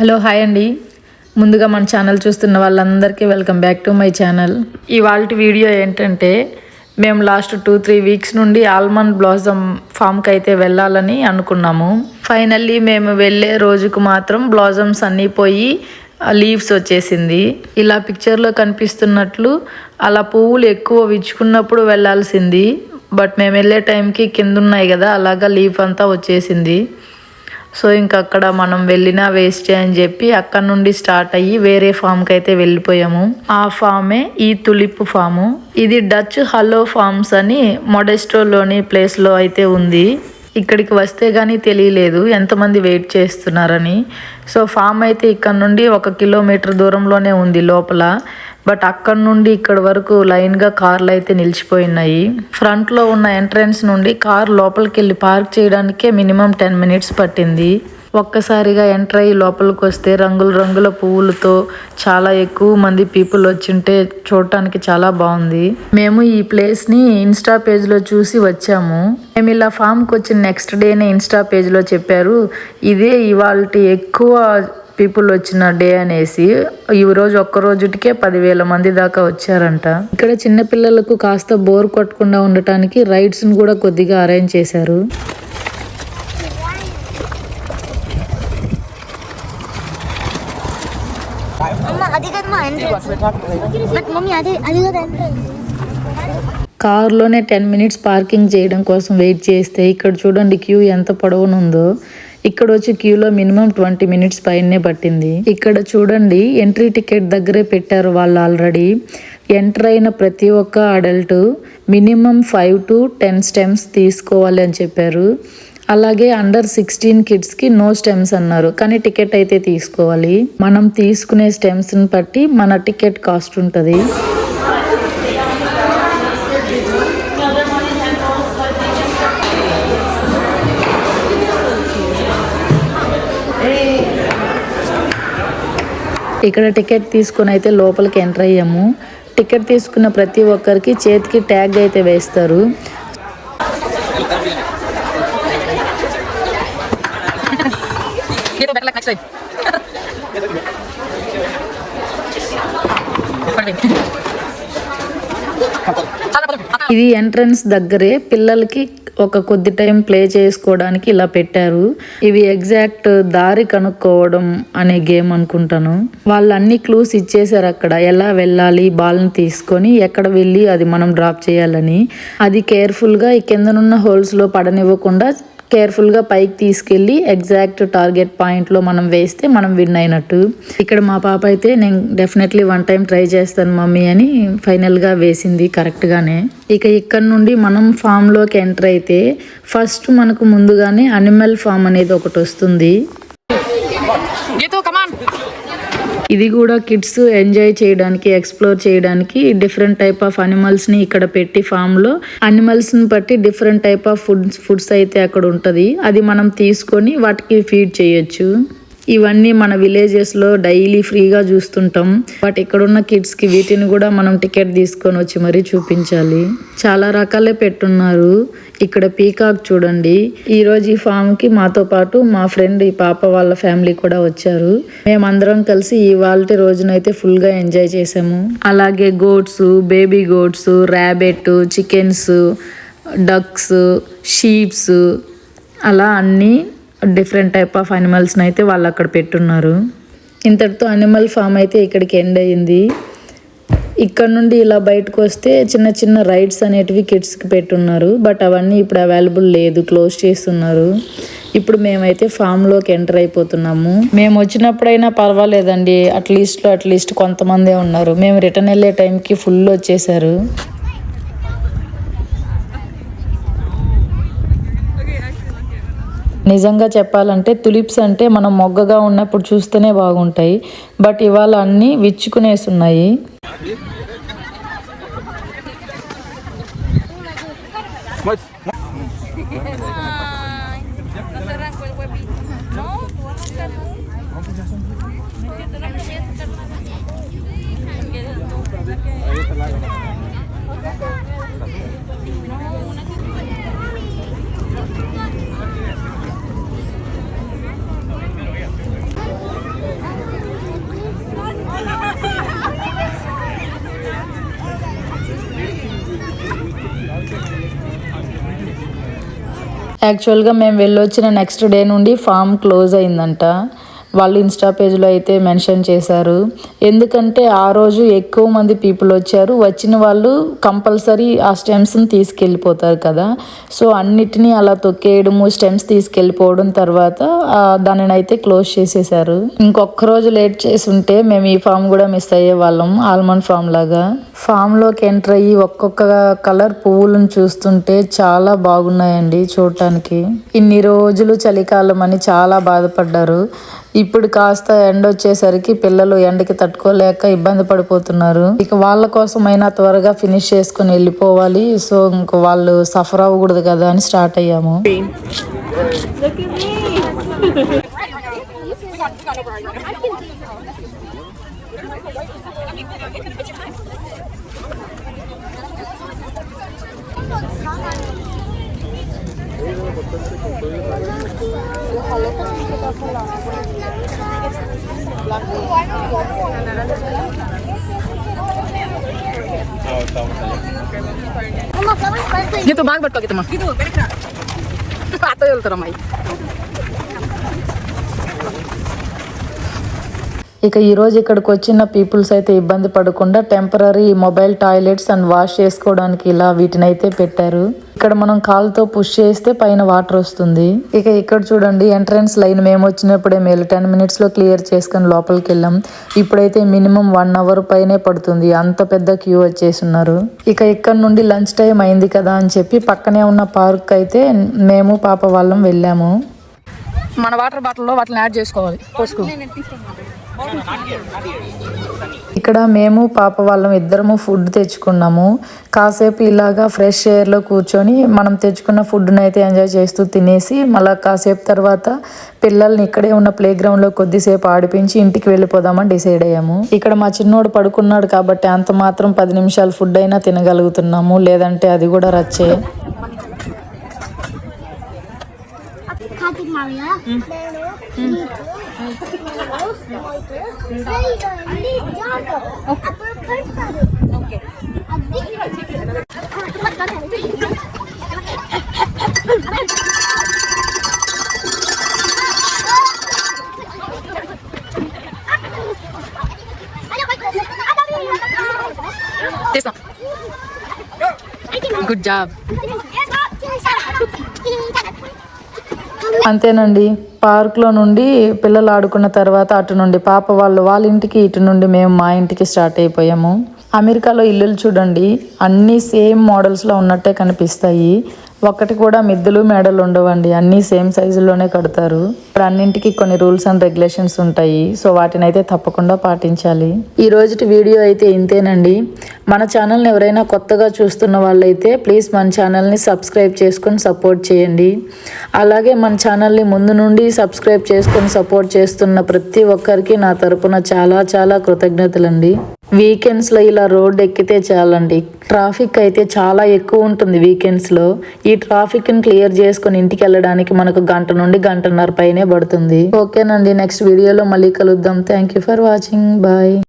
Hello hi అండి. ముందుగా మన ఛానల్ చూస్తున్న వాళ్ళందరికీ welcome back to my channel. ఇవాళ వీడియో ఏంటంటే మేము లాస్ట్ 2-3 వీక్స్ నుండి ఆల్మండ్ బ్లాసమ్ ఫామ్కి అయితే వెళ్ళాలని అనుకున్నాము. ఫైనల్లీ మేము వెళ్ళే రోజుకు మాత్రం బ్లాసమ్స్ అన్నీ పోయి లీవ్స్ వచ్చేసింది. ఇలా పిక్చర్లో కనిపిస్తున్నట్లు అలా పువ్వులు ఎక్కువ విచ్చుకున్నప్పుడు వెళ్ళాల్సింది. బట్ మేము వెళ్ళే టైంకి కింద ఉన్నాయి కదా, అలాగా లీఫ్ అంతా వచ్చేసింది. సో ఇంక అక్కడ మనం వెళ్ళినా వేస్టే అని చెప్పి అక్కడ నుండి స్టార్ట్ అయ్యి వేరే ఫామ్కి అయితే వెళ్ళిపోయాము. ఆ ఫామే ఈ తులిప్ ఫాము. ఇది డచ్ హలో ఫార్మ్స్ అని మొడెస్టోలోని ప్లేస్లో అయితే ఉంది. ఇక్కడికి వస్తే కానీ తెలియలేదు ఎంతమంది వెయిట్ చేస్తున్నారని. సో ఫామ్ అయితే ఇక్కడ నుండి 1 కిలోమీటర్ దూరంలోనే ఉంది లోపల. బట్ అక్కడ నుండి ఇక్కడ వరకు లైన్గా కార్లు అయితే నిలిచిపోయినాయి. ఫ్రంట్లో ఉన్న ఎంట్రన్స్ నుండి కార్ లోపలికి వెళ్ళి పార్క్ చేయడానికే మినిమం 10 మినిట్స్ పట్టింది. ఒక్కసారిగా ఎంటర్ అయ్యి లోపలికి వస్తే రంగుల పువ్వులతో చాలా ఎక్కువ మంది పీపుల్ వచ్చింటే చూడటానికి చాలా బాగుంది. మేము ఈ ప్లేస్ని ఇన్స్టా పేజ్లో చూసి వచ్చాము. మేము ఇలా ఫామ్కి వచ్చిన నెక్స్ట్ డేనే ఇన్స్టా పేజ్లో చెప్పారు ఇదే ఇవాళ ఎక్కువ పీపుల్ వచ్చిన డే అనేసి. ఈ రోజు ఒక్క రోజుటికే 10,000 మంది దాకా వచ్చారంట. ఇక్కడ చిన్న పిల్లలకు కాస్త బోర్ కొట్టకుండా ఉండటానికి రైడ్స్ ని కూడా కొద్దిగా అరేంజ్ చేశారు. కార్లోనే 10 మినిట్స్ పార్కింగ్ చేయడం కోసం వెయిట్ చేస్తే ఇక్కడ చూడండి క్యూ ఎంత పొడవునుందో. ఇక్కడ వచ్చి క్యూలో మినిమం 20 మినిట్స్ పైనే పట్టింది. ఇక్కడ చూడండి ఎంట్రీ టికెట్ దగ్గరే పెట్టారు వాళ్ళు ఆల్రెడీ. ఎంటర్ అయిన ప్రతి ఒక్క అడల్ట్ మినిమం 5 to 10 స్టెమ్స్ తీసుకోవాలి అని చెప్పారు. అలాగే అండర్ 16 కిడ్స్కి నో స్టెమ్స్ అన్నారు. కానీ టికెట్ అయితే తీసుకోవాలి. మనం తీసుకునే స్టెమ్స్ని బట్టి మన టికెట్ కాస్ట్ ఉంటుంది. ఇక్కడ టికెట్ తీసుకుని అయితే లోపలికి ఎంటర్ అయ్యాము. టికెట్ తీసుకున్న ప్రతి ఒక్కరికి చేతికి ట్యాగ్ అయితే వేస్తారు. ఇది ఎంట్రన్స్ దగ్గరే పిల్లలకి ఒక కొద్ది టైం ప్లే చేసుకోవడానికి ఇలా పెట్టారు. ఇవి ఎగ్జాక్ట్ దారి కనుక్కోవడం అనే గేమ్ అనుకుంటాను. వాళ్ళు అన్ని క్లూస్ ఇచ్చేసారు అక్కడ ఎలా వెళ్ళాలి, బాల్ని తీసుకొని ఎక్కడ వెళ్ళి అది మనం డ్రాప్ చేయాలని. అది కేర్ఫుల్గా ఈ కిందనున్న హోల్స్లో పడనివ్వకుండా కేర్ఫుల్గా పైకి తీసుకెళ్ళి ఎగ్జాక్ట్ టార్గెట్ పాయింట్లో మనం వేస్తే మనం విన్ అయినట్టు. ఇక్కడ మా పాప అయితే నేను డెఫినెట్లీ 1 టైం ట్రై చేస్తాను మమ్మీ అని ఫైనల్గా వేసింది కరెక్ట్గానే. ఇక ఇక్కడ నుండి మనం ఫామ్లోకి ఎంటర్ అయితే ఫస్ట్ మనకు ముందుగానే అనిమల్ ఫామ్ అనేది ఒకటి వస్తుంది. ఇది కూడా కిడ్స్ ఎంజాయ్ చేయడానికి, ఎక్స్ప్లోర్ చేయడానికి డిఫరెంట్ టైప్ ఆఫ్ అనిమల్స్ని ఇక్కడ పెట్టి ఫామ్లో అనిమల్స్ని బట్టి డిఫరెంట్ టైప్ ఆఫ్ ఫుడ్స్ అయితే అక్కడ ఉంటుంది. అది మనం తీసుకొని వాటికి ఫీడ్ చేయొచ్చు. ఇవన్నీ మన విలేజెస్లో డైలీ ఫ్రీగా చూస్తుంటాం. బట్ ఇక్కడున్న కిడ్స్కి వీటిని కూడా మనం టికెట్ తీసుకొని వచ్చి మరీ చూపించాలి. చాలా రకాలే పెట్టున్నారు. ఇక్కడ పీకాక్ చూడండి. ఈరోజు ఈ ఫామ్కి మాతో పాటు మా ఫ్రెండ్ ఈ పాప వాళ్ళ ఫ్యామిలీ కూడా వచ్చారు. మేమందరం కలిసి ఇవాళ రోజునైతే ఫుల్గా ఎంజాయ్ చేసాము. అలాగే goats, baby goats, rabbit, chickens, ducks, sheeps అలా అన్నీ డిఫరెంట్ టైప్ ఆఫ్ అనిమల్స్ని అయితే వాళ్ళు అక్కడ పెట్టున్నారు. ఇంతటితో అనిమల్ ఫామ్ అయితే ఇక్కడికి ఎండ్ అయ్యింది. ఇక్కడ నుండి ఇలా బయటకు వస్తే చిన్న చిన్న రైడ్స్ అనేటివి కిడ్స్కి పెట్టున్నారు. బట్ అవన్నీ ఇప్పుడు అవైలబుల్ లేదు, క్లోజ్ చేస్తున్నారు. ఇప్పుడు మేమైతే ఫామ్లోకి ఎంటర్ అయిపోతున్నాము. మేము వచ్చినప్పుడైనా పర్వాలేదండి, అట్లీస్ట్ కొంతమందే ఉన్నారు. మేము రిటర్న్ వెళ్ళే టైంకి ఫుల్ వచ్చేసారు. నిజంగా చెప్పాలంటే తులిప్స్ అంటే మనం మొగ్గగా ఉన్నప్పుడు చూస్తేనే బాగుంటాయి, బట్ ఇవాళ అన్నీ విచ్చుకునేస్తున్నాయి. యాక్చువల్గా మేము వెళ్ళొచ్చిన నెక్స్ట్ డే నుండి ఫామ్ క్లోజ్ అయిందంట. వాళ్ళు ఇన్స్టా పేజ్లో అయితే మెన్షన్ చేశారు. ఎందుకంటే ఆ రోజు ఎక్కువ మంది పీపుల్ వచ్చారు. వచ్చిన వాళ్ళు కంపల్సరీ ఆ స్టెమ్స్ని తీసుకెళ్ళిపోతారు కదా, సో అన్నిటినీ అలా తొక్కేయడము, స్టెమ్స్ తీసుకెళ్ళిపోవడం, తర్వాత దానిని అయితే క్లోజ్ చేసేసారు. ఇంకొక రోజు లేట్ చేసి ఉంటే మేము ఈ ఫామ్ కూడా మిస్ అయ్యే వాళ్ళం. ఆల్మండ్ ఫామ్ లాగా ఫామ్లోకి ఎంటర్ అయ్యి ఒక్కొక్క కలర్ పువ్వులను చూస్తుంటే చాలా బాగున్నాయండి చూడటానికి. ఇన్ని రోజులు చలికాలం అని చాలా బాధపడ్డారు. ఇప్పుడు కాస్త ఎండ వచ్చేసరికి పిల్లలు ఎండకి తట్టుకోలేక ఇబ్బంది పడిపోతున్నారు. ఇక వాళ్ళ కోసమైనా త్వరగా ఫినిష్ చేసుకుని వెళ్ళిపోవాలి. సో ఇంక వాళ్ళు సఫర్ అవ్వకూడదు కదా అని స్టార్ట్ అయ్యాము. Gitu bang, betul gitu mah. Gitu, benar. Atau yang teramai. ఇక ఈరోజు ఇక్కడికి వచ్చిన పీపుల్స్ అయితే ఇబ్బంది పడకుండా temporary mobile toilets and wash చేసుకోవడానికి ఇలా వీటిని అయితే పెట్టారు. ఇక్కడ మనం కాలుతో పుష్ చేస్తే పైన వాటర్ వస్తుంది. ఇక ఇక్కడ చూడండి, ఎంట్రన్స్ లైన్ మేము వచ్చినప్పుడే మేలు 10 minutesలో క్లియర్ చేసుకుని లోపలికి వెళ్ళాం. ఇప్పుడైతే మినిమం 1 hour పైనే పడుతుంది, అంత పెద్ద క్యూ వచ్చేస్తున్నారు. ఇక ఇక్కడ నుండి లంచ్ టైం అయింది కదా అని చెప్పి పక్కనే ఉన్న పార్క్ అయితే మేము పాప వాళ్ళం వెళ్ళాము. మన వాటర్ బాటిల్లో వాటిని యాడ్ చేసుకోవాలి, పోసుకో. ఇక్కడ మేము పాప వాళ్ళం ఇద్దరము ఫుడ్ తెచ్చుకున్నాము. కాసేపు ఇలాగా ఫ్రెష్ ఎయిర్లో కూర్చొని మనం తెచ్చుకున్న ఫుడ్ని అయితే ఎంజాయ్ చేస్తూ తినేసి మళ్ళీ కాసేపు తర్వాత పిల్లల్ని ఇక్కడే ఉన్న ప్లే గ్రౌండ్లో కొద్దిసేపు ఆడిపించి ఇంటికి వెళ్ళిపోదామని డిసైడ్ అయ్యాము. ఇక్కడ మా చిన్నోడు పడుకున్నాడు కాబట్టి అంత మాత్రం 10 నిమిషాలు ఫుడ్ అయినా తినగలుగుతున్నాము, లేదంటే అది కూడా రచ్చే. Good job. అంతేనండి, పార్క్లో నుండి పిల్లలు ఆడుకున్న తర్వాత అటు నుండి పాప వాళ్ళ ఇంటికి, ఇటు నుండి మేము మా ఇంటికి స్టార్ట్ అయిపోయాము. అమెరికాలో ఇల్లులు చూడండి, అన్నీ సేమ్ మోడల్స్లో ఉన్నట్టే కనిపిస్తాయి. ఒక్కటి కూడా మిద్దెలు మేడలు ఉండవండి, అన్నీ సేమ్ సైజులోనే కడతారు. ఇప్పుడు అన్నింటికి కొన్ని రూల్స్ అండ్ రెగ్యులేషన్స్ ఉంటాయి, సో వాటిని అయితే తప్పకుండా పాటించాలి. ఈ రోజుటి వీడియో అయితే ఇంతేనండి. మన ఛానల్ని ఎవరైనా కొత్తగా చూస్తున్న వాళ్ళైతే ప్లీజ్ మన ఛానల్ని సబ్స్క్రైబ్ చేసుకొని సపోర్ట్ చేయండి. అలాగే మన ఛానల్ని ముందు నుండి సబ్స్క్రైబ్ చేసుకొని సపోర్ట్ చేస్తున్న ప్రతి ఒక్కరికి నా తరపున చాలా చాలా కృతజ్ఞతలండి. వీకెండ్స్లో ఇలా రోడ్ ఎక్కితే చాలండి, ట్రాఫిక్ అయితే చాలా ఎక్కువ ఉంటుంది వీకెండ్స్లో. ఈ ట్రాఫిక్ని క్లియర్ చేసుకుని ఇంటికి వెళ్ళడానికి మనకు 1 గంట నుండి 1.5 గంటన్నర పైనే పడుతుంది. ఓకేనండి, నెక్స్ట్ వీడియోలో మళ్ళీ కలుద్దాం. Thank you for watching. Bye.